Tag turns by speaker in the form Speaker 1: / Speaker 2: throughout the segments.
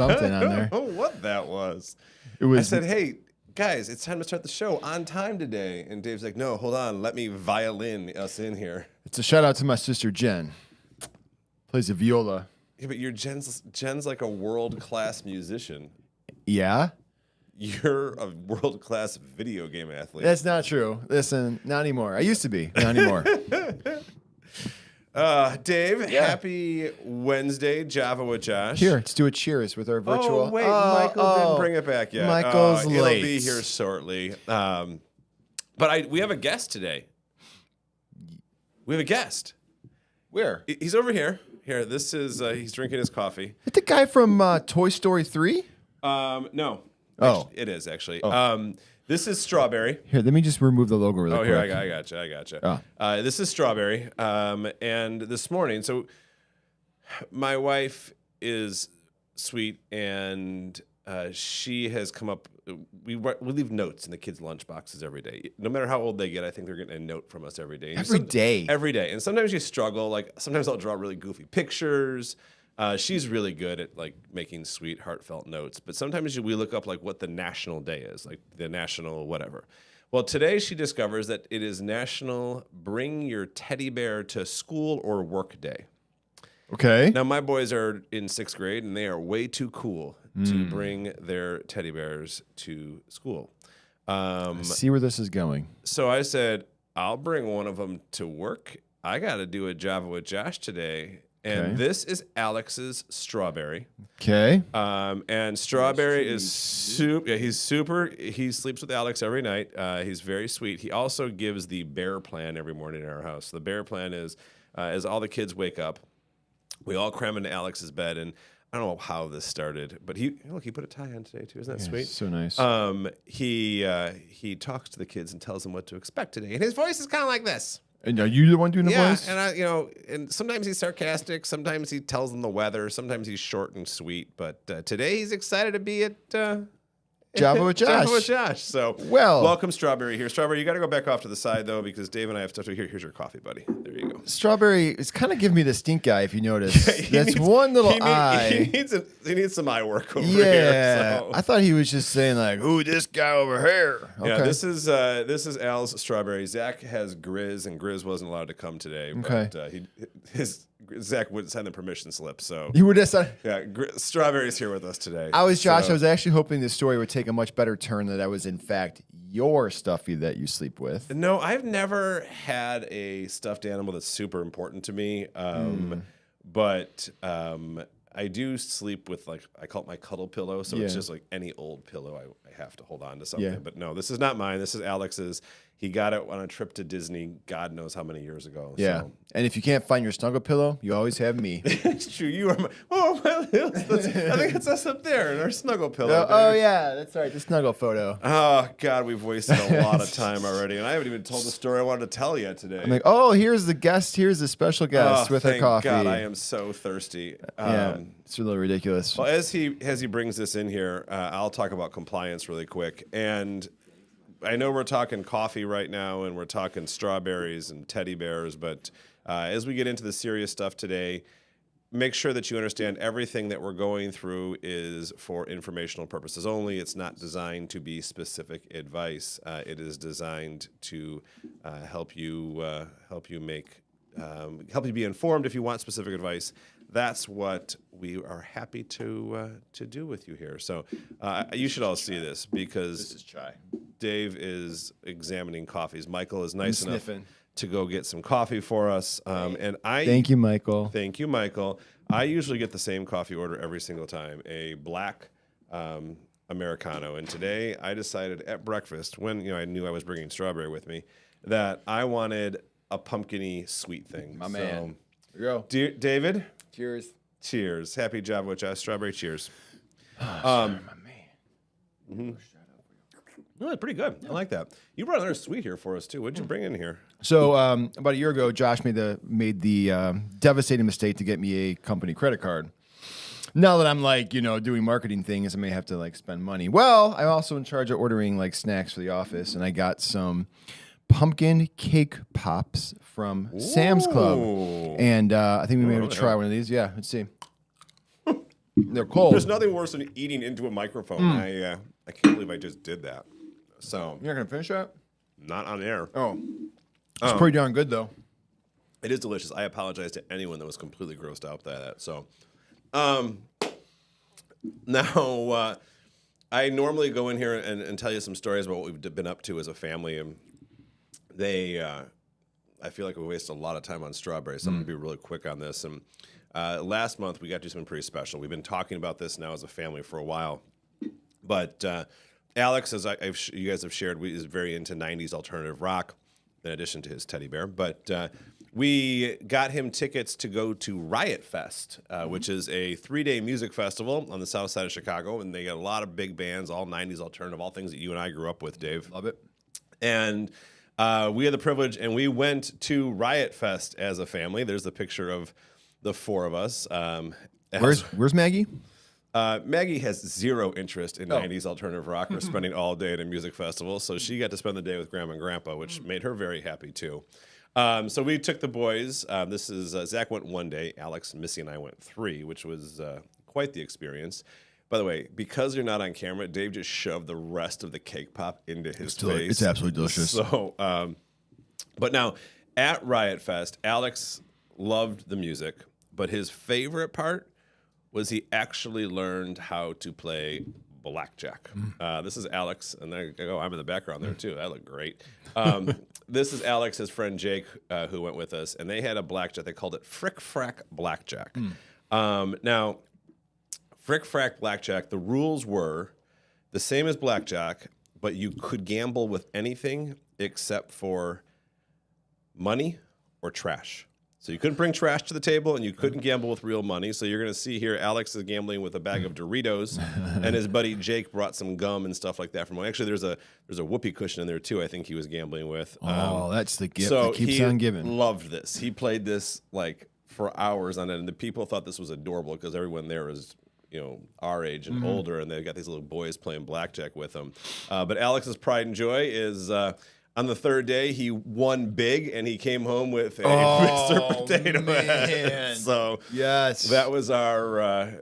Speaker 1: something on there.
Speaker 2: I don't know what that was.
Speaker 1: It was.
Speaker 2: I said, hey, guys, it's time to start the show on time today. And Dave's like, no, hold on. Let me violin us in here.
Speaker 1: It's a shout out to my sister Jen. Plays the viola.
Speaker 2: Yeah, but Jen's like a world-class musician.
Speaker 1: Yeah?
Speaker 2: You're a world-class video game athlete.
Speaker 1: That's not true. Listen, not anymore. I used to be. Not anymore.
Speaker 2: Dave, happy Wednesday, Java with Josh.
Speaker 1: Here, let's do a cheers with our virtual.
Speaker 2: Oh, wait, Michael didn't bring it back yet.
Speaker 1: Michael's late.
Speaker 2: He'll be here shortly. But we have a guest today. We have a guest.
Speaker 1: Where?
Speaker 2: He's over here. Here, this is, he's drinking his coffee.
Speaker 1: Is the guy from Toy Story 3?
Speaker 2: No.
Speaker 1: Oh.
Speaker 2: Actually, it is, actually.
Speaker 1: Oh.
Speaker 2: This is Strawberry.
Speaker 1: Here, let me just remove the logo really quick.
Speaker 2: Here, I gotcha.
Speaker 1: Oh.
Speaker 2: This is Strawberry. And this morning, so my wife is sweet, and she has come up. We leave notes in the kids' lunch boxes every day. No matter how old they get, I think they're getting a note from us every day.
Speaker 1: Every day?
Speaker 2: Every day. And sometimes you struggle. Like, sometimes I'll draw really goofy pictures. She's really good at like making sweet, heartfelt notes. But sometimes we look up like what the national day is, like the national whatever. Well, today she discovers that it is National Bring Your Teddy Bear to School or Work Day.
Speaker 1: Okay.
Speaker 2: Now, my boys are in 6th grade, and they are way too cool to bring their teddy bears to school.
Speaker 1: I see where this is going.
Speaker 2: So I said, I'll bring one of them to work. I got to do a Java with Josh today. And this is Alex's Strawberry.
Speaker 1: Okay.
Speaker 2: And Strawberry is super. Yeah, he's super. He sleeps with Alex every night. He's very sweet. He also gives the bear plan every morning in our house. The bear plan is, as all the kids wake up, we all cram into Alex's bed. And I don't know how this started, but he put a tie on today too. Isn't that sweet?
Speaker 1: So nice.
Speaker 2: He talks to the kids and tells them what to expect today. And his voice is kind of like this.
Speaker 1: And are you the one doing the voice?
Speaker 2: And and sometimes he's sarcastic, sometimes he tells them the weather, sometimes he's short and sweet. But today he's excited to be at
Speaker 1: Java with Josh.
Speaker 2: Java with Josh. So, welcome Strawberry here. Strawberry, you got to go back off to the side though, because Dave and I have stuff to do. Here's your coffee, buddy. There you go.
Speaker 1: Strawberry is kind of giving me the stink eye, if you notice. That's one little eye.
Speaker 2: He needs some eye work over here.
Speaker 1: Yeah,
Speaker 2: So.
Speaker 1: I thought he was just saying like, "Ooh, this guy over here." Okay.
Speaker 2: Yeah, this is Al's Strawberry. Zach has Grizz, and Grizz wasn't allowed to come today.
Speaker 1: Okay.
Speaker 2: But Zach wouldn't sign the permission slip, so
Speaker 1: you would have said.
Speaker 2: Yeah, Strawberry's here with us today.
Speaker 1: I was actually hoping this story would take a much better turn, that was in fact your stuffy that you sleep with.
Speaker 2: No, I've never had a stuffed animal that's super important to me. But I do sleep with, like, I call it my cuddle pillow. So it's just like any old pillow. I have to hold on to something. Yeah. But no, this is not mine. This is Alex's. He got it on a trip to Disney, God knows how many years ago.
Speaker 1: Yeah. So. And if you can't find your snuggle pillow, you always have me.
Speaker 2: It's true. You are my. Oh, I think it's us up there in our snuggle pillow.
Speaker 1: Oh, yeah. That's right. The snuggle photo.
Speaker 2: Oh, God. We've wasted a lot of time already. And I haven't even told the story I wanted to tell yet today.
Speaker 1: I'm like, oh, here's the guest. Here's the special guest with her coffee.
Speaker 2: God, I am so thirsty.
Speaker 1: Yeah. It's a little ridiculous.
Speaker 2: Well, as he brings this in here, I'll talk about compliance really quick. And I know we're talking coffee right now, and we're talking strawberries and teddy bears, but as we get into the serious stuff today, make sure that you understand everything that we're going through is for informational purposes only. It's not designed to be specific advice. It is designed to help you be informed if you want specific advice. That's what we are happy to do with you here. So you should all see this, because
Speaker 1: this is chai.
Speaker 2: Dave is examining coffees. Michael is nice enough to go get some coffee for us.
Speaker 1: Thank you, Michael.
Speaker 2: Thank you, Michael. I usually get the same coffee order every single time, a black Americano. And today I decided at breakfast, when I knew I was bringing Strawberry with me, that I wanted a pumpkin-y sweet thing.
Speaker 1: My man. Here we go.
Speaker 2: David?
Speaker 1: Cheers.
Speaker 2: Cheers. Happy Java with Josh. Strawberry, cheers.
Speaker 1: Sorry, my man.
Speaker 2: Mm-hmm. No, that's pretty good. I like that. You brought another sweet here for us too. What'd you bring in here?
Speaker 1: So about a year ago, Josh made the devastating mistake to get me a company credit card. Now that I'm doing marketing things, I may have to spend money. Well, I'm also in charge of ordering snacks for the office, and I got some pumpkin cake pops from Sam's Club, and I think we may have to try one of these. Yeah, let's see. They're cold.
Speaker 2: There's nothing worse than eating into a microphone. I can't believe I just did that. So
Speaker 1: You're not gonna finish that?
Speaker 2: not on air.
Speaker 1: Oh, it's pretty darn good though.
Speaker 2: It is delicious. I apologize to anyone that was completely grossed out by that. So, now I normally go in here and tell you some stories about what we've been up to as a family, and I feel like we waste a lot of time on Strawberry, so I'm going to be really quick on this. And last month, we got to do something pretty special. We've been talking about this now as a family for a while. But Alex, as you guys have shared, is very into 90s alternative rock, in addition to his teddy bear. But we got him tickets to go to Riot Fest, which is a 3-day music festival on the south side of Chicago. And they got a lot of big bands, all 90s alternative, all things that you and I grew up with, Dave.
Speaker 1: Love it.
Speaker 2: And we had the privilege, and we went to Riot Fest as a family. There's the picture of the four of us.
Speaker 1: Where's Maggie?
Speaker 2: Maggie has zero interest in 90s alternative rock or spending all day at a music festival, so she got to spend the day with Grandma and Grandpa, which made her very happy, too. So we took the boys. This is Zach went 1 day. Alex, Missy, and I went 3, which was quite the experience. By the way, because you're not on camera, Dave just shoved the rest of the cake pop into his face.
Speaker 1: It's absolutely delicious.
Speaker 2: So, but now at Riot Fest, Alex loved the music, but his favorite part was he actually learned how to play blackjack. This is Alex, and there you go. I'm in the background there too. I look great. This is Alex, his friend Jake, who went with us, and they had a blackjack. They called it Frick Frack Blackjack. Now, Frick Frack Blackjack, the rules were the same as blackjack, but you could gamble with anything except for money or trash. So you couldn't bring trash to the table, and you couldn't gamble with real money. So you're going to see here, Alex is gambling with a bag of Doritos, and his buddy Jake brought some gum and stuff like that from home. Actually, there's a whoopee cushion in there too. I think he was gambling with.
Speaker 1: That's the gift
Speaker 2: So
Speaker 1: that keeps
Speaker 2: he
Speaker 1: on giving.
Speaker 2: loved this. He played this like for hours on end, and the people thought this was adorable because everyone there was, our age and older, and they got these little boys playing blackjack with them. But Alex's pride and joy is on the third day he won big, and he came home with a Mr. Potato Head. So
Speaker 1: yes,
Speaker 2: that was our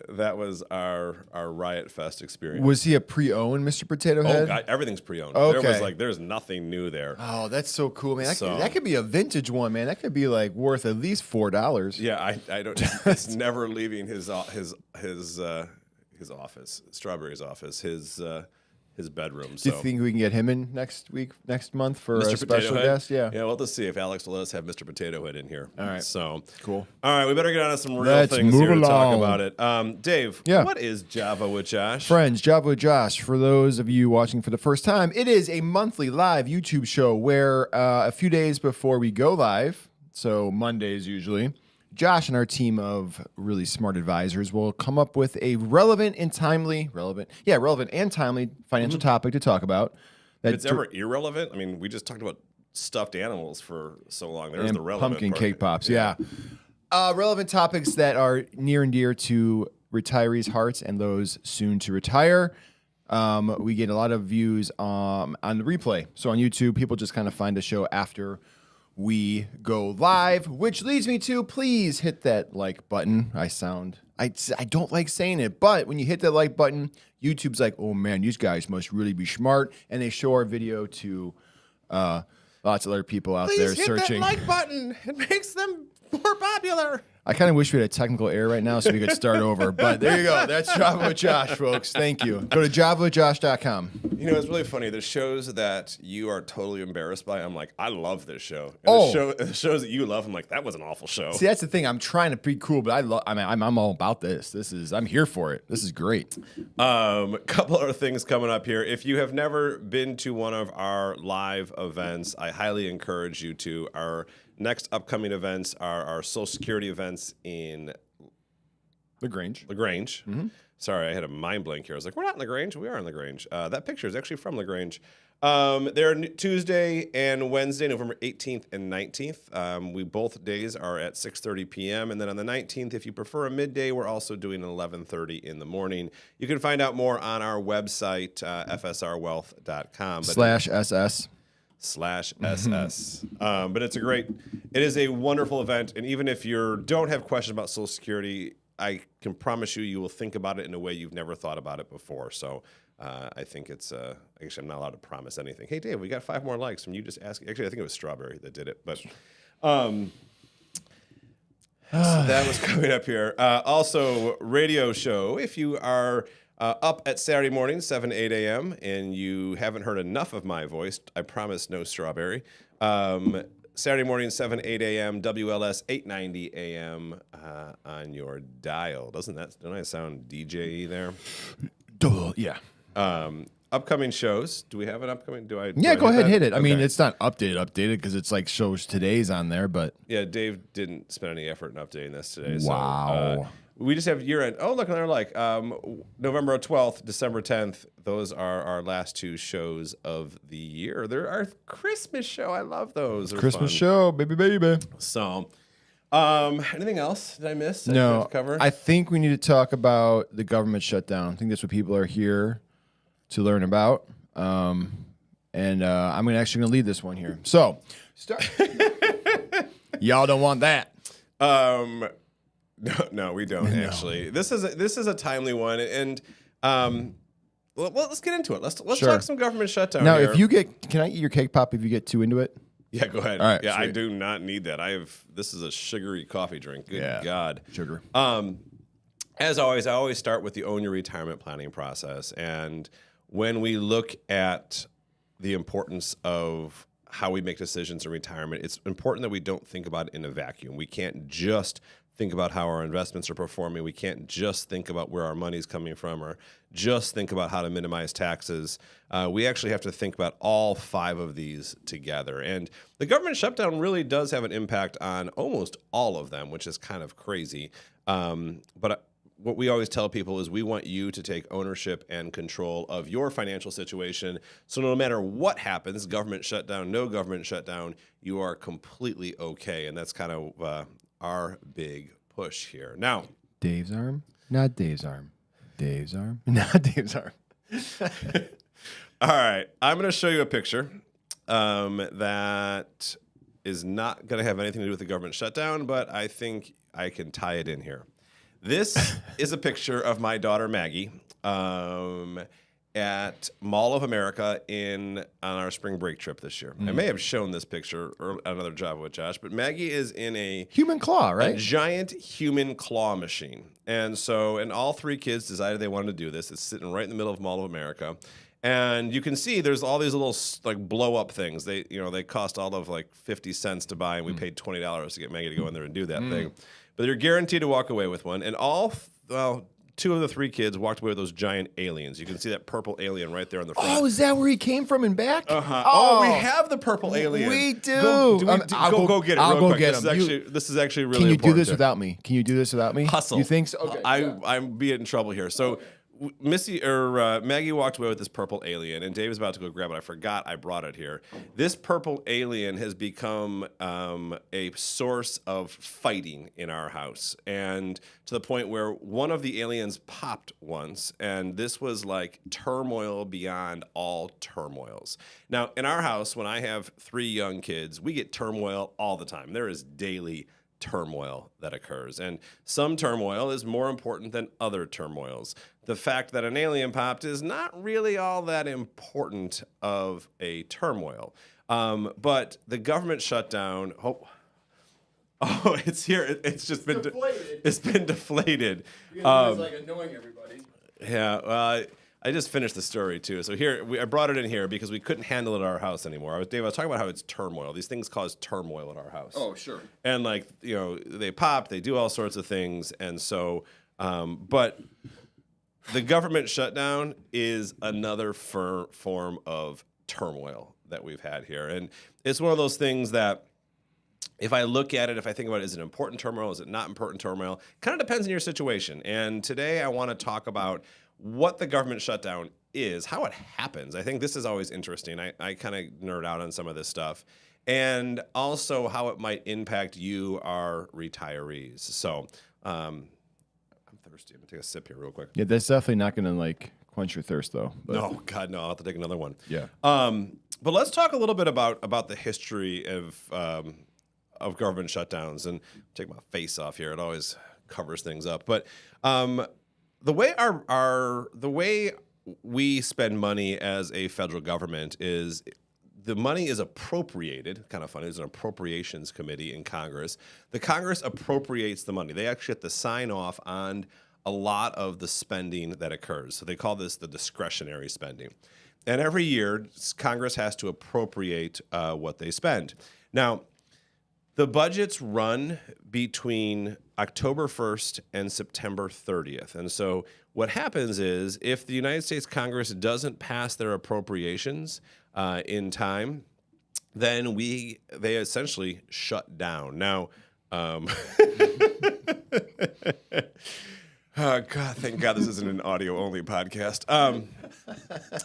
Speaker 2: Riot Fest experience.
Speaker 1: Was he a pre-owned Mr. Potato Head?
Speaker 2: Oh God, everything's pre-owned.
Speaker 1: Okay.
Speaker 2: There's nothing new there.
Speaker 1: Oh, that's so cool, man. That could be a vintage one, man. That could be like worth at least $4.
Speaker 2: Yeah, I don't. It's never leaving his office, Strawberry's office, his bedroom.
Speaker 1: Do you think we can get him in next month for
Speaker 2: Mr.
Speaker 1: a special guest? Yeah.
Speaker 2: Yeah, we'll just see if Alex will let us have Mr. Potato Head in here.
Speaker 1: All right.
Speaker 2: So
Speaker 1: cool.
Speaker 2: All right, we better get on to some real
Speaker 1: Let's
Speaker 2: things
Speaker 1: move
Speaker 2: here to talk
Speaker 1: along.
Speaker 2: about it. Dave,
Speaker 1: Yeah.
Speaker 2: What is Java with Josh?
Speaker 1: Friends, Java with Josh, for those of you watching for the first time, it is a monthly live YouTube show where a few days before we go live, so Mondays usually, Josh and our team of really smart advisors will come up with a relevant and timely financial topic to talk about.
Speaker 2: If it's ever irrelevant, I mean, we just talked about stuffed animals for so long. There's
Speaker 1: and
Speaker 2: the relevant
Speaker 1: pumpkin
Speaker 2: part.
Speaker 1: cake pops, yeah. Relevant topics that are near and dear to retirees' hearts and those soon to retire. We get a lot of views on the replay. So on YouTube, people just kind of find the show after we go live, which leads me to please hit that like button. I don't like saying it, but when you hit that like button, YouTube's like, oh man, these guys must really be smart, and they show our video to lots of other people out there searching.
Speaker 2: That like button. It makes them more popular.
Speaker 1: I kind of wish we had a technical error right now so we could start over, but there you go. That's Java with Josh, folks. Thank you. Go to javawithjosh.com.
Speaker 2: It's really funny. The shows that you are totally embarrassed by, I'm like, I love this show. And the shows that you love, I'm like, that was an awful show.
Speaker 1: See, that's the thing. I'm trying to be cool, but I'm all about this. I'm here for it. This is great.
Speaker 2: A couple other things coming up here. If you have never been to one of our live events, I highly encourage you to. Our next upcoming events are our Social Security events in
Speaker 1: LaGrange.
Speaker 2: Mm-hmm. Sorry, I had a mind blank here. I was like, we're not in LaGrange. We are in LaGrange. That picture is actually from LaGrange. They're Tuesday and Wednesday, November 18th and 19th. We both days are at 6:30 p.m. And then on the 19th, if you prefer a midday, we're also doing 11:30 in the morning. You can find out more on our website, fsrwealth.com.
Speaker 1: /SS.
Speaker 2: /SS. But it is a wonderful event. And even if you don't have questions about Social Security, I can promise you will think about it in a way you've never thought about it before. So I think it's actually I'm not allowed to promise anything. Hey Dave, we got 5 more likes from you just asking. Actually, I think it was Strawberry that did it, but so that was coming up here. Also, radio show. If you are up at Saturday morning, 7 to 8 a.m., and you haven't heard enough of my voice, I promise no Strawberry. Saturday morning, 7 to 8 a.m., WLS 890 a.m. On your dial. Don't I sound DJ there?
Speaker 1: Yeah.
Speaker 2: Upcoming shows. Do we have an upcoming? Go
Speaker 1: ahead, hit it.
Speaker 2: Okay.
Speaker 1: I mean, it's not updated because it's like shows today's on there, but
Speaker 2: yeah, Dave didn't spend any effort in updating this today.
Speaker 1: Wow.
Speaker 2: So, we just have year end. Oh, look, they're like November 12th, December 10th. Those are our last 2 shows of the year. They're our Christmas show. I love those. They're
Speaker 1: Christmas
Speaker 2: fun.
Speaker 1: show, baby.
Speaker 2: So, anything else? Did I miss?
Speaker 1: No,
Speaker 2: to cover?
Speaker 1: I think we need to talk about the government shutdown. I think that's what people are here to learn about. I'm actually going to lead this one here. So, start. Y'all don't want that.
Speaker 2: No, we don't actually. This is a timely one, and well, let's get into it. Let's
Speaker 1: Sure.
Speaker 2: talk some government shutdown.
Speaker 1: Now,
Speaker 2: here.
Speaker 1: can I eat your cake pop if you get too into it?
Speaker 2: Yeah, go ahead.
Speaker 1: All right,
Speaker 2: yeah, I
Speaker 1: sweet.
Speaker 2: do not need that. This is a sugary coffee drink. Good God.
Speaker 1: Sugar.
Speaker 2: As always, I always start with the own your retirement planning process. And when we look at the importance of how we make decisions in retirement, it's important that we don't think about it in a vacuum. We can't just think about how our investments are performing. We can't just think about where our money's coming from or just think about how to minimize taxes. We actually have to think about all 5 of these together. And the government shutdown really does have an impact on almost all of them, which is kind of crazy. But what we always tell people is we want you to take ownership and control of your financial situation. So no matter what happens, government shutdown, no government shutdown, you are completely okay. And that's kind of our big push here. Now,
Speaker 1: Dave's arm, not Dave's arm. Dave's arm, not Dave's arm.
Speaker 2: all right, I'm going to show you a picture that is not going to have anything to do with the government shutdown, but I think I can tie it in here. This is a picture of my daughter Maggie at Mall of America on our spring break trip this year. I may have shown this picture at another job with Josh, but Maggie is in a
Speaker 1: Human claw, right?
Speaker 2: a giant human claw machine. And all 3 kids decided they wanted to do this. It's sitting right in the middle of Mall of America. And you can see there's all these little like blow up things. They cost all of like 50 cents to buy, and we paid $20 to get Maggie to go in there and do that thing. But you're guaranteed to walk away with one. And 2 of the 3 kids walked away with those giant aliens. You can see that purple alien right there on the front.
Speaker 1: Oh, is that where he came from and back?
Speaker 2: Uh-huh. Oh, we have the purple alien.
Speaker 1: We do.
Speaker 2: Go get it
Speaker 1: I'll
Speaker 2: real
Speaker 1: go
Speaker 2: quick.
Speaker 1: get him.
Speaker 2: This is actually really
Speaker 1: Can you do
Speaker 2: important.
Speaker 1: this without me? Can you do this without me?
Speaker 2: Hustle.
Speaker 1: You think so? Okay.
Speaker 2: I'm being in trouble here. So Maggie walked away with this purple alien, and Dave is about to go grab it. I forgot I brought it here. This purple alien has become a source of fighting in our house, and to the point where one of the aliens popped once, and this was like turmoil beyond all turmoils. Now, in our house, when I have 3 young kids, we get turmoil all the time. There is daily turmoil that occurs, and some turmoil is more important than other turmoils. The fact that an alien popped is not really all that important of a turmoil. But the government shutdown, it's here. It's just been deflated. It's been deflated.
Speaker 1: It's like annoying everybody.
Speaker 2: Yeah, well, I just finished the story too. So here, I brought it in here because we couldn't handle it at our house anymore. Dave, I was talking about how it's turmoil. These things cause turmoil at our house.
Speaker 1: Oh, sure.
Speaker 2: And they pop, they do all sorts of things. And so, but the government shutdown is another form of turmoil that we've had here. And it's one of those things that if I look at it, if I think about it, is it important turmoil? Is it not important turmoil? Kind of depends on your situation. And today I want to talk about what the government shutdown is, how it happens. I think this is always interesting. I kind of nerd out on some of this stuff. And also how it might impact you, our retirees. So I'm thirsty. I'm going to take a sip here real quick.
Speaker 1: Yeah, that's definitely not going to quench your thirst, though. But.
Speaker 2: No, God, no. I'll have to take another one.
Speaker 1: Yeah.
Speaker 2: But let's talk a little bit about the history of government shutdowns. And take my face off here. It always covers things up. But the way we spend money as a federal government is the money is appropriated. Kind of funny. There's an appropriations committee in Congress. The Congress appropriates the money. They actually have to sign off on a lot of the spending that occurs. So they call this the discretionary spending. And every year, Congress has to appropriate what they spend. Now, the budgets run between October 1st and September 30th. And so what happens is if the United States Congress doesn't pass their appropriations in time, then they essentially shut down. Now, oh God, thank God this isn't an audio-only podcast.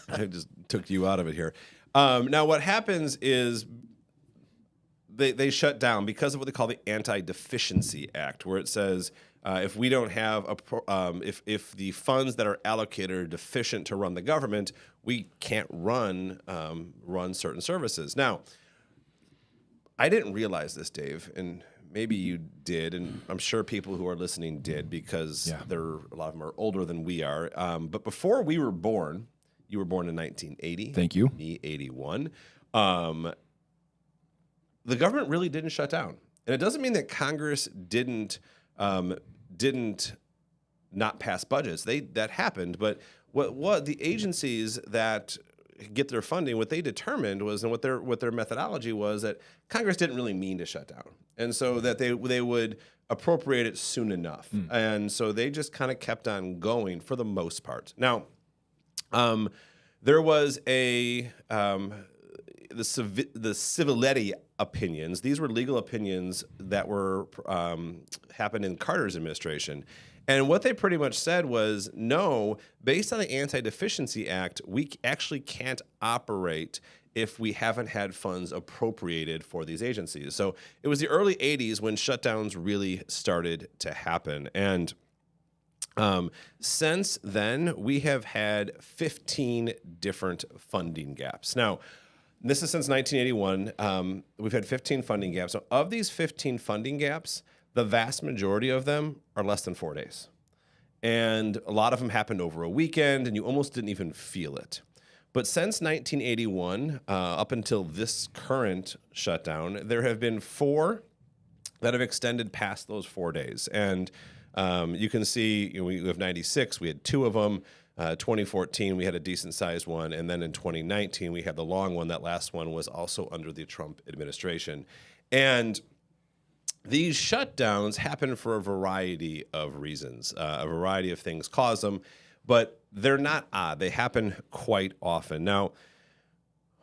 Speaker 2: I just took you out of it here. Now, what happens is they shut down because of what they call the Anti-Deficiency Act, where it says if we don't have if the funds that are allocated are deficient to run the government, we can't run certain services. Now, I didn't realize this, Dave, and maybe you did, and I'm sure people who are listening did because a lot of them are older than we are. But before we were born, you were born in 1980.
Speaker 1: Thank you.
Speaker 2: Me, 81. The government really didn't shut down, and it doesn't mean that Congress didn't not pass budgets. That happened, but what the agencies that get their funding, what they determined was, and what their methodology was, that Congress didn't really mean to shut down, and so that they would appropriate it soon enough, and so they just kind of kept on going for the most part. Now, there was the civility opinions. These were legal opinions that were happened in Carter's administration. And what they pretty much said was, no, based on the Anti-Deficiency Act, we actually can't operate if we haven't had funds appropriated for these agencies. So it was the early 80s when shutdowns really started to happen. And since then, we have had 15 different funding gaps. Now, this is since 1981. We've had 15 funding gaps. So of these 15 funding gaps, the vast majority of them are less than 4 days. And a lot of them happened over a weekend, and you almost didn't even feel it. But since 1981, up until this current shutdown, there have been 4 that have extended past those 4 days. And you can see, we have 96, we had 2 of them. 2014, we had a decent-sized one, and then in 2019, we had the long one. That last one was also under the Trump administration. And these shutdowns happen for a variety of reasons. A variety of things cause them, but they're not odd. They happen quite often. Now,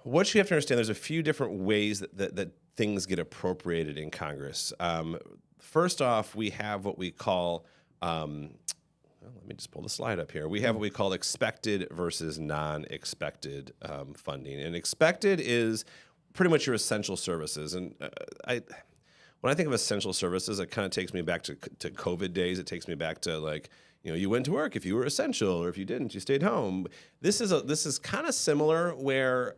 Speaker 2: what you have to understand, there's a few different ways that things get appropriated in Congress. First off, we have what we call let me just pull the slide up here. We have what we call expected versus non-expected funding. And expected is pretty much your essential services. And when I think of essential services, it kind of takes me back to COVID days. It takes me back to you went to work if you were essential, or if you didn't, you stayed home. This is kind of similar, where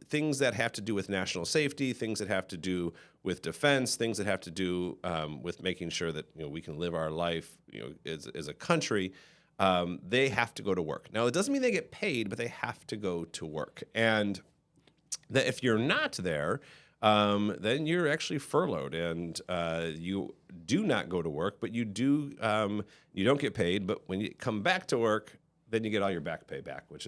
Speaker 2: things that have to do with national safety, things that have to do with defense, things that have to do with making sure that we can live our life as a country, they have to go to work. Now, it doesn't mean they get paid, but they have to go to work. And that if you're not there, then you're actually furloughed, and you do not go to work, but you don't get paid. But when you come back to work, then you get all your back pay back, which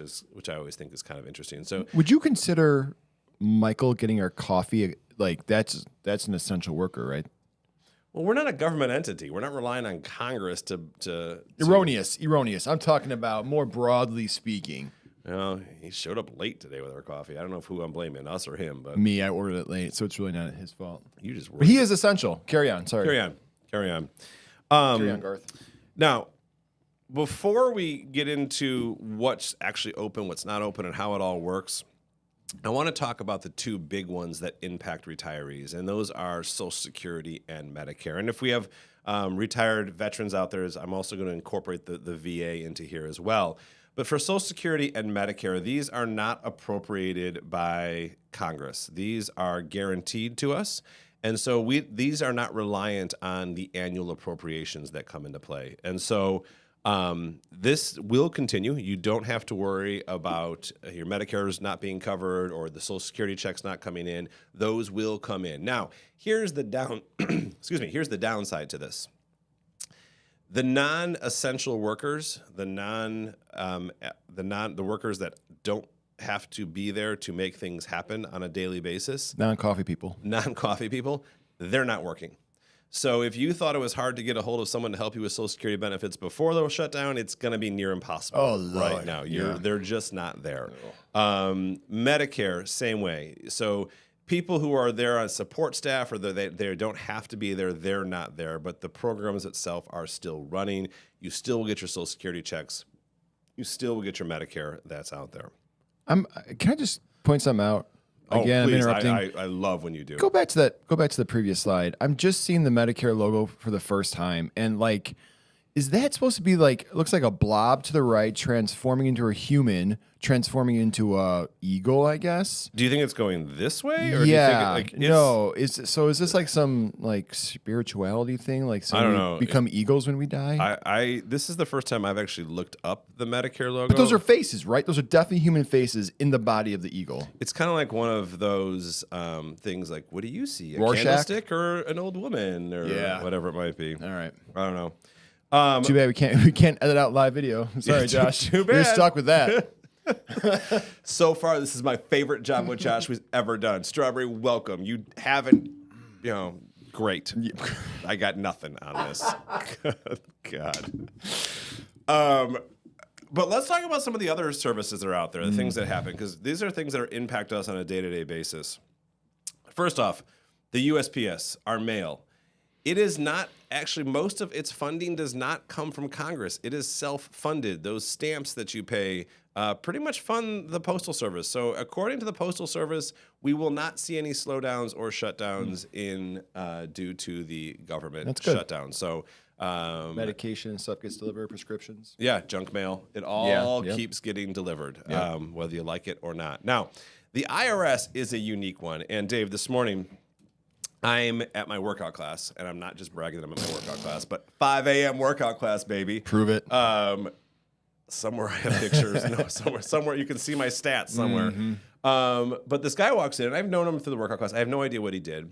Speaker 2: I always think is kind of interesting. So,
Speaker 1: would you consider Michael getting our coffee that's an essential worker, right?
Speaker 2: Well, we're not a government entity. We're not relying on Congress to
Speaker 1: Erroneous. I'm talking about more broadly speaking.
Speaker 2: He showed up late today with our coffee. I don't know who I'm blaming, us or him. But
Speaker 1: me, I ordered it late, so it's really not his fault.
Speaker 2: You just
Speaker 1: But he is essential. Carry on. Sorry.
Speaker 2: Carry on.
Speaker 1: Carry on, Garth.
Speaker 2: Now, before we get into what's actually open, what's not open, and how it all works, I want to talk about the 2 big ones that impact retirees, and those are Social Security and Medicare. And if we have retired veterans out there, I'm also going to incorporate the VA into here as well. But for Social Security and Medicare, these are not appropriated by Congress. These are guaranteed to us. And so these are not reliant on the annual appropriations that come into play. And so this will continue. You don't have to worry about your Medicare's not being covered or the Social Security checks not coming in. Those will come in. Now, here's the here's the downside to this. The non-essential workers, the workers that don't have to be there to make things happen on a daily basis.
Speaker 1: Non-coffee people,
Speaker 2: they're not working. So if you thought it was hard to get a hold of someone to help you with Social Security benefits before the shutdown, it's going to be near impossible right now. They're just not there. Medicare, same way. So people who are there on support staff or they don't have to be there, they're not there. But the programs itself are still running. You still will get your Social Security checks. You still will get your Medicare that's out there.
Speaker 1: Can I just point something out? Again,
Speaker 2: please.
Speaker 1: I'm interrupting.
Speaker 2: I love when you do.
Speaker 1: Go back to the previous slide. I'm just seeing the Medicare logo for the first time, and like, is that supposed to be like? It looks like a blob to the right, transforming into a human, transforming into a eagle, I guess.
Speaker 2: Do you think it's going this way, or
Speaker 1: yeah?
Speaker 2: do you think
Speaker 1: no. Is this like some like spirituality thing? Like,
Speaker 2: I don't know.
Speaker 1: Become eagles when we die.
Speaker 2: This is the first time I've actually looked up the Medicare logo.
Speaker 1: But those are faces, right? Those are definitely human faces in the body of the eagle.
Speaker 2: It's kind of like one of those things. Like, what do you see? A
Speaker 1: Rorschach?
Speaker 2: candlestick or an old woman or whatever it might be.
Speaker 1: All right.
Speaker 2: I don't know.
Speaker 1: Too bad we can't edit out live video. Sorry, Josh.
Speaker 2: Too bad.
Speaker 1: You're stuck with that.
Speaker 2: So far, this is my favorite job with Josh we've ever done. Strawberry, welcome. You haven't, great. I got nothing on this. God. But let's talk about some of the other services that are out there, the things that happen, because these are things that impact us on a day-to-day basis. First off, the USPS, our mail. It is not actually, most of its funding does not come from Congress. It is self-funded. Those stamps that you pay pretty much fund the Postal Service. So according to the Postal Service, we will not see any slowdowns or shutdowns due to the government shutdown. So
Speaker 1: medication and stuff gets delivered, prescriptions.
Speaker 2: Yeah, junk mail. It all keeps getting delivered, whether you like it or not. Now, the IRS is a unique one. And Dave, this morning, I'm at my workout class, and I'm not just bragging that I'm at my workout class, but 5 a.m. workout class, baby.
Speaker 1: Prove it.
Speaker 2: Somewhere I have pictures. No, somewhere you can see my stats somewhere. But this guy walks in, and I've known him through the workout class. I have no idea what he did.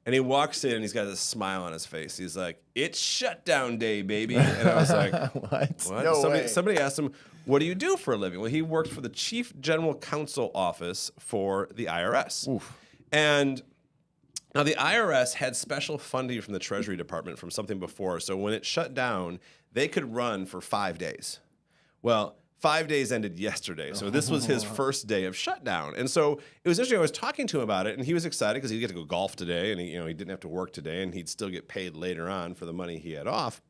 Speaker 2: And he walks in, and he's got this smile on his face. He's like, "It's shutdown day, baby." And I was like, "What?"
Speaker 1: No way.
Speaker 2: Somebody asked him, "What do you do for a living?" Well, he worked for the Chief General Counsel Office for the IRS.
Speaker 1: Oof.
Speaker 2: And now, the IRS had special funding from the Treasury Department from something before. So when it shut down, they could run for 5 days. Well, 5 days ended yesterday. So this was his first day of shutdown. And so it was interesting. I was talking to him about it, and he was excited because he'd get to go golf today, and he didn't have to work today, and he'd still get paid later on for the money he had off.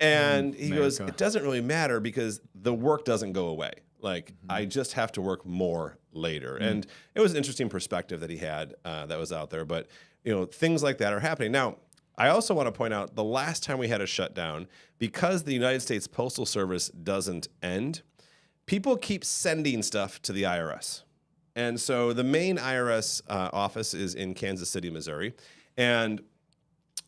Speaker 2: And he goes, it doesn't really matter because the work doesn't go away. Like, I just have to work more later. And it was an interesting perspective that he had that was out there. But, things like that are happening. Now, I also want to point out the last time we had a shutdown, because the United States Postal Service doesn't end, people keep sending stuff to the IRS. And so the main IRS office is in Kansas City, Missouri. And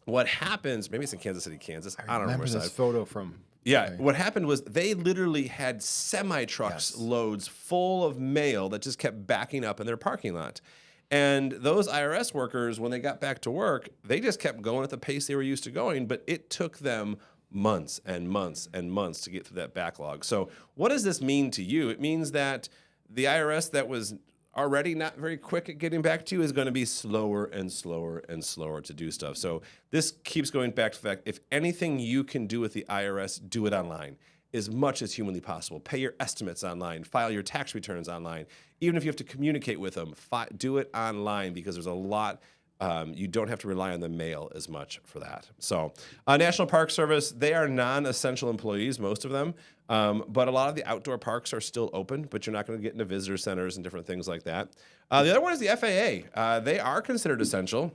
Speaker 2: what happens, maybe it's in Kansas City, Kansas. I don't remember
Speaker 1: this photo from...
Speaker 2: Yeah, what happened was they literally had semi-trucks loads full of mail that just kept backing up in their parking lot. And those IRS workers, when they got back to work, they just kept going at the pace they were used to going, but it took them months and months and months to get through that backlog. So what does this mean to you? It means that the IRS that was already not very quick at getting back to you is going to be slower and slower and slower to do stuff. So this keeps going back to the fact, if anything you can do with the IRS, do it online as much as humanly possible. Pay your estimates online, file your tax returns online. Even if you have to communicate with them, do it online, because there's a lot. You don't have to rely on the mail as much for that. So National Park Service, they are non-essential employees, most of them. But a lot of the outdoor parks are still open, but you're not going to get into visitor centers and different things like that. The other one is the FAA. They are considered essential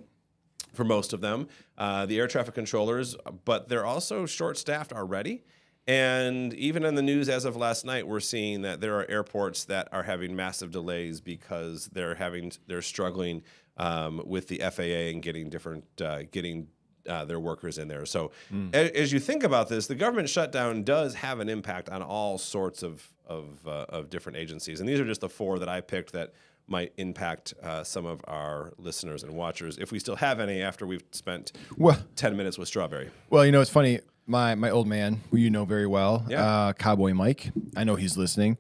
Speaker 2: for most of them, the air traffic controllers, but they're also short-staffed already. And even in the news as of last night, we're seeing that there are airports that are having massive delays because they're struggling with the FAA and getting their workers in there. So as you think about this, the government shutdown does have an impact on all sorts of different agencies. And these are just the 4 that I picked that might impact some of our listeners and watchers, if we still have any after we've spent 10 minutes with Strawberry.
Speaker 1: Well, it's funny. My old man, who you know very well, Cowboy Mike, I know he's listening.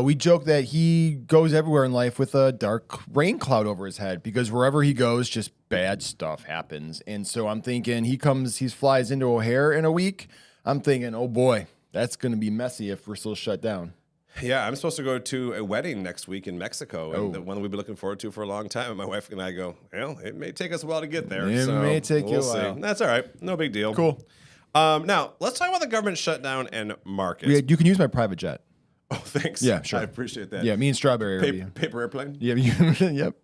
Speaker 1: We joke that he goes everywhere in life with a dark rain cloud over his head because wherever he goes, just bad stuff happens. And so I'm thinking he flies into O'Hare in a week. I'm thinking, oh boy, that's going to be messy if we're still shut down.
Speaker 2: Yeah, I'm supposed to go to a wedding next week in Mexico, and the one that we've been looking forward to for a long time. And my wife and I go, well, it may take us a while to get there.
Speaker 1: It may take you a while.
Speaker 2: That's all right. No big deal.
Speaker 1: Cool.
Speaker 2: Now, let's talk about the government shutdown and markets.
Speaker 1: You can use my private jet.
Speaker 2: Oh, thanks.
Speaker 1: Yeah, sure.
Speaker 2: I appreciate that.
Speaker 1: Yeah, me and Strawberry.
Speaker 2: Paper airplane?
Speaker 1: Yeah, yep.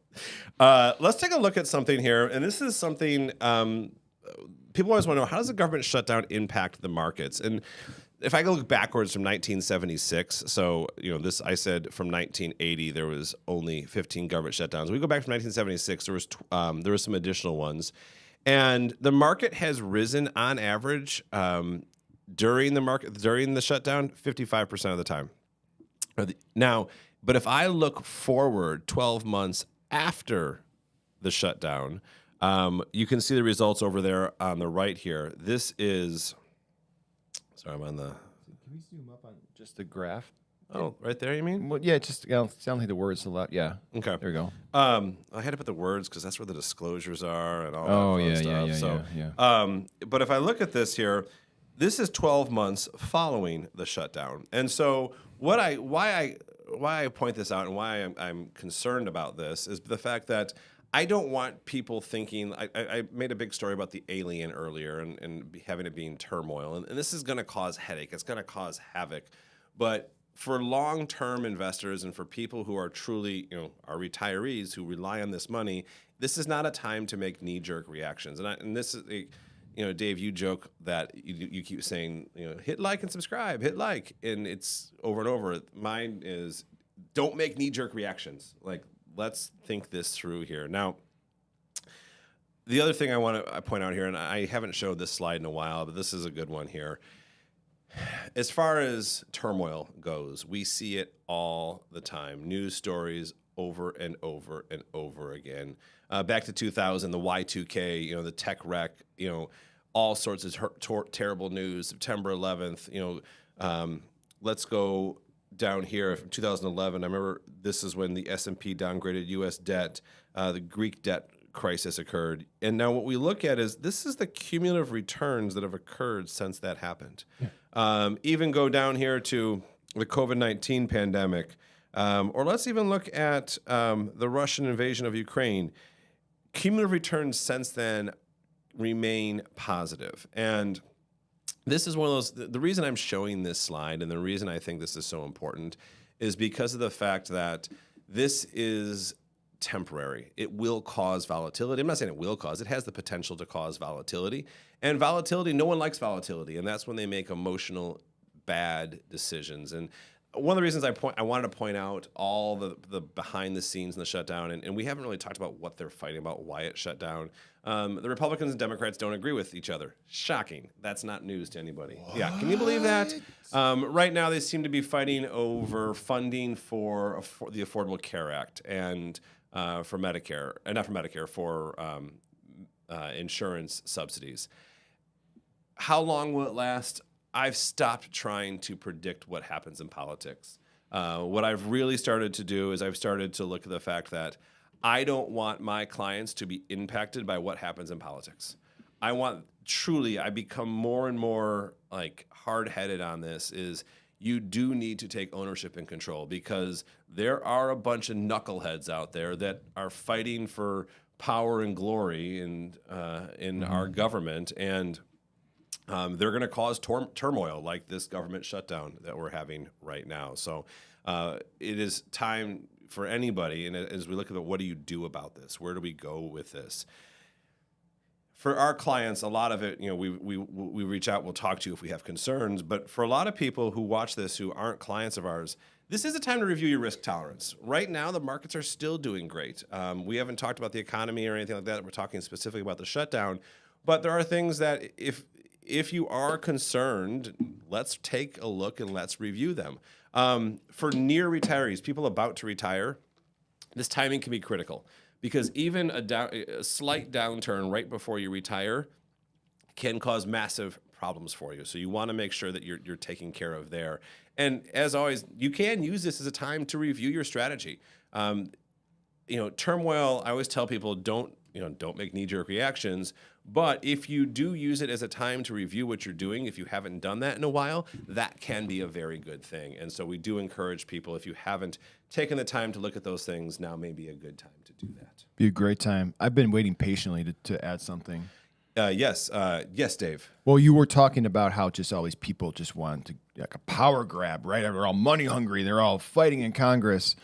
Speaker 2: Let's take a look at something here. And this is something people always want to know, how does the government shutdown impact the markets? And if I go look backwards from 1976, so this I said from 1980 there was only 15 government shutdowns. We go back from 1976, there was some additional ones, and the market has risen on average during the shutdown 55% of the time. Now, but if I look forward 12 months after the shutdown, you can see the results over there on the right here. This is. Sorry, I'm on the.
Speaker 1: Can we zoom up on just the graph?
Speaker 2: Oh, right there, you mean?
Speaker 1: Well, yeah, just sound like the words a lot. Yeah.
Speaker 2: Okay.
Speaker 1: There we go.
Speaker 2: I had to put the words because that's where the disclosures are and all that fun stuff.
Speaker 1: Yeah.
Speaker 2: But if I look at this here, this is 12 months following the shutdown. And so why I point this out and why I'm concerned about this is the fact that I don't want people thinking. I made a big story about the alien earlier and having it being turmoil, and this is going to cause headache. It's going to cause havoc. But for long-term investors and for people who are truly, our retirees who rely on this money, this is not a time to make knee-jerk reactions. And this is, Dave, you joke that you keep saying, hit like and subscribe, hit like, and it's over and over. Mine is, don't make knee-jerk reactions. Like, let's think this through here. Now, the other thing I want to point out here, and I haven't showed this slide in a while, but this is a good one here. As far as turmoil goes, we see it all the time. News stories over and over and over again. Back to 2000, the Y2K, the tech wreck, all sorts of terrible news. September 11th, let's go down here from 2011. I remember this is when the S&P downgraded U.S. debt. The Greek debt crisis occurred. And now what we look at is this is the cumulative returns that have occurred since that happened. Yeah. Even go down here to the COVID-19 pandemic. Or let's even look at the Russian invasion of Ukraine. Cumulative returns since then remain positive. And this is one of those, the reason I'm showing this slide and the reason I think this is so important is because of the fact that this is temporary. It will cause volatility. I'm not saying it will cause, it has the potential to cause volatility. And volatility, no one likes volatility. And that's when they make emotional, bad decisions. And one of the reasons I wanted to point out all the behind the scenes in the shutdown, and we haven't really talked about what they're fighting about, why it shut down. The Republicans and Democrats don't agree with each other. Shocking. That's not news to anybody. What? Yeah, can you believe that? Right now they seem to be fighting over funding for the Affordable Care Act and for Medicare, not for Medicare, for insurance subsidies. How long will it last? I've stopped trying to predict what happens in politics. What I've really started to do is I've started to look at the fact that I don't want my clients to be impacted by what happens in politics. I become more and more like hard-headed on this is you do need to take ownership and control because there are a bunch of knuckleheads out there that are fighting for power and glory in our government, and they're going to cause turmoil like this government shutdown that we're having right now. So it is time for anybody, and as we look at what do you do about this? Where do we go with this? for our clients, a lot of it, we reach out, we'll talk to you if we have concerns. But for a lot of people who watch this who aren't clients of ours, this is a time to review your risk tolerance. Right now, the markets are still doing great. We haven't talked about the economy or anything like that. We're talking specifically about the shutdown. But there are things that if you are concerned, let's take a look and let's review them. For near retirees, people about to retire, this timing can be critical. Because even a slight downturn right before you retire can cause massive problems for you. So you want to make sure that you're taken care of there. And as always, you can use this as a time to review your strategy. Turmoil, I always tell people, don't make knee-jerk reactions. But if you do use it as a time to review what you're doing, if you haven't done that in a while, that can be a very good thing. And so we do encourage people, if you haven't taken the time to look at those things, now may be a good time to do that.
Speaker 1: Be a great time. I've been waiting patiently to add something.
Speaker 2: Yes, Dave.
Speaker 1: Well, you were talking about how just all these people just want to, like a power grab, right? They're all money hungry. They're all fighting in Congress.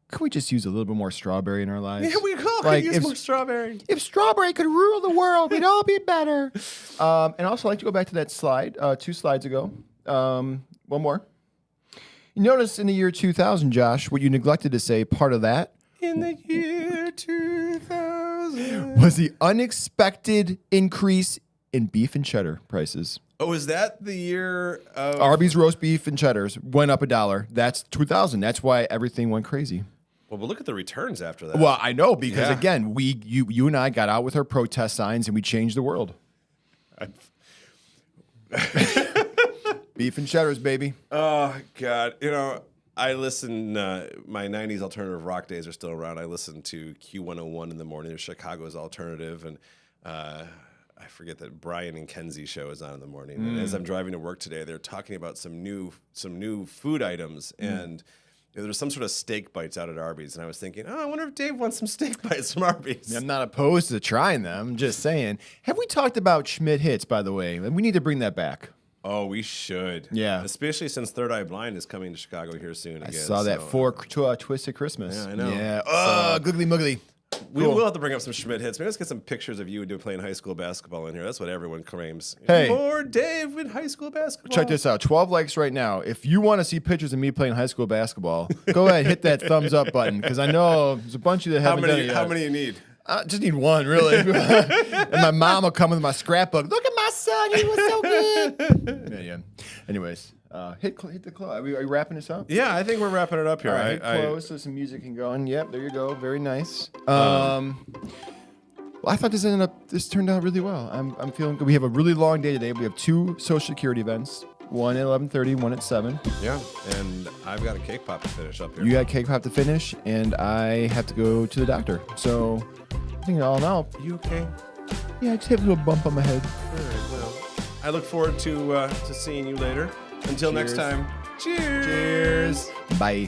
Speaker 1: Could we just use a little bit more strawberry in our lives?
Speaker 2: Yeah, we could use more strawberry.
Speaker 1: If strawberry could rule the world, we'd all be better. And also, I'd like to go back to that slide, 2 slides ago. One more. You notice in the year 2000, Josh, what you neglected to say, part of that.
Speaker 2: In the year 2000.
Speaker 1: Was the unexpected increase in beef and cheddar prices.
Speaker 2: Oh, is that the year of...
Speaker 1: Arby's roast beef and cheddars went up $1. That's 2000. That's why everything went crazy.
Speaker 2: Well, but look at the returns after that.
Speaker 1: Well, I know, because again, you and I got out with our protest signs and we changed the world. Beef and cheddars, baby.
Speaker 2: Oh, God. I listen, my 90s alternative rock days are still around. I listen to Q101 in the morning. There's Chicago's Alternative, and I forget that Brian and Kenzie show is on in the morning. And as I'm driving to work today, they're talking about some new food items, and there was some sort of steak bites out at Arby's, and I was thinking, I wonder if Dave wants some steak bites from Arby's.
Speaker 1: I'm not opposed to trying them. I'm just saying. Have we talked about Schmidt Hits, by the way? We need to bring that back.
Speaker 2: Oh, we should.
Speaker 1: Yeah.
Speaker 2: Especially since Third Eye Blind is coming to Chicago here soon again.
Speaker 1: I saw that for Twisted Christmas.
Speaker 2: Yeah, I know.
Speaker 1: Yeah. Oh, googly muggly.
Speaker 2: We will have to bring up some Schmidt Hits. Maybe let's get some pictures of you playing high school basketball in here. That's what everyone claims.
Speaker 1: Hey.
Speaker 2: More Dave in high school basketball.
Speaker 1: Check this out. 12 likes right now. If you want to see pictures of me playing high school basketball, go ahead and hit that thumbs up button, because I know there's a bunch of you that haven't done it yet.
Speaker 2: How many you need?
Speaker 1: I just need one, really. And my mom will come with my scrapbook. Look at my son. He was so good. Yeah. Anyways, hit the close. Are we wrapping this up?
Speaker 2: Yeah, I think we're wrapping it up here.
Speaker 1: All right, hit close so some music can go on. Yep, there you go. Very nice. Well, I thought this turned out really well. I'm feeling good. We have a really long day today. We have 2 Social Security events. One at 11:30, one at 7.
Speaker 2: Yeah, and I've got a cake pop to finish up here.
Speaker 1: You got cake pop to finish, and I have to go to the doctor. So I think all in all,
Speaker 2: you okay?
Speaker 1: Yeah, I just have a little bump on my head.
Speaker 2: All right, well, I look forward to seeing you later. Until next time, cheers.
Speaker 1: Cheers. Bye.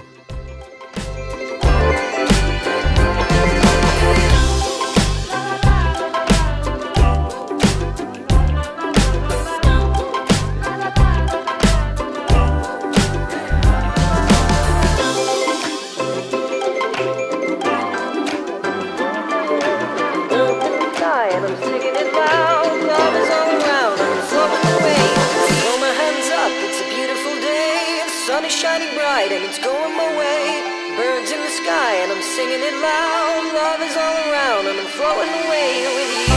Speaker 3: Sun is shining bright and it's going my way. Birds in the sky and I'm singing it loud. Love is all around and I'm floating away with you.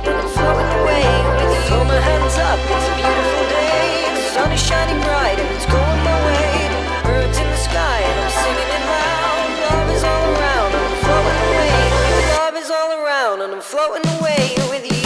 Speaker 3: And I'm floating away with you. Throw my hands up, it's a beautiful day. The sun is shining bright and it's going my way. Birds in the sky and I'm singing it loud. Love is all around and I'm floating away. Love is all around and I'm floating away with you.